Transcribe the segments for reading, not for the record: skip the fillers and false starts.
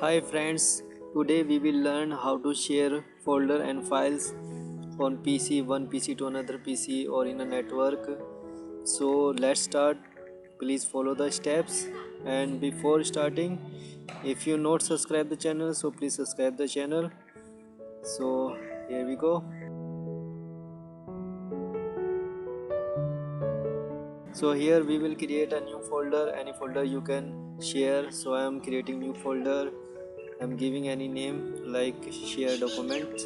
Hi friends, today we will learn how to share folder and files on PC, one PC to another PC or in a network. So let's start. Please follow the steps, and before starting, if you not subscribe the channel, so please subscribe the channel. So here we go. So here we will create a new folder, any folder you can share. So I am creating new folder. I'm giving any name like share document,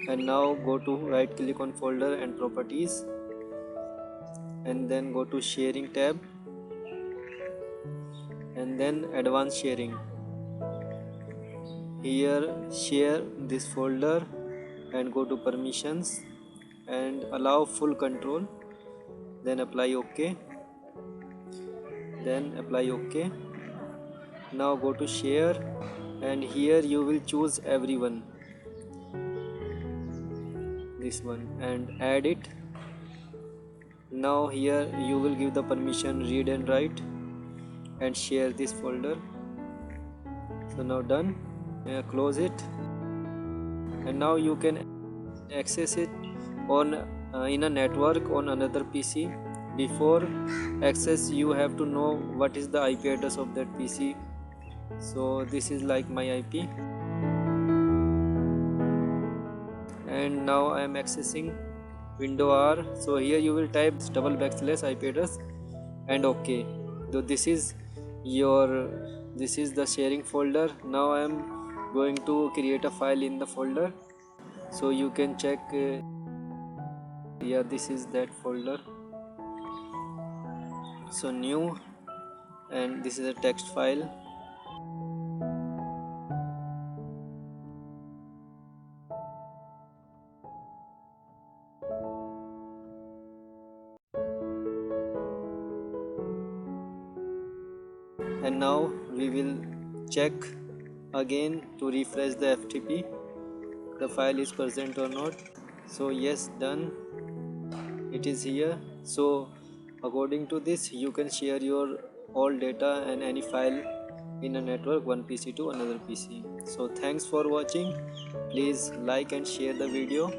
and now go to right click on folder and properties, and then go to sharing tab, and then advanced sharing. Here share this folder and go to permissions and allow full control, then apply OK, then apply OK. Now go to share, and here you will choose everyone, this one, and add it. Now here you will give the permission read and write and share this folder. So now done. Close it, and now you can access it on in a network on another PC. Before access, you have to know what is the IP address of that PC. So this is like my IP, and now I am accessing window R. So here you will type // IP address and OK. So this is the sharing folder. Now I am going to create a file in the folder, so you can check. Yeah, this is that folder. So new, and this is a text file. And now we will check again to refresh the FTP, the file is present or not. So yes, done, it is here. So according to this, you can share your all data and any file in a network, one PC to another PC. So thanks for watching. Please like and share the video.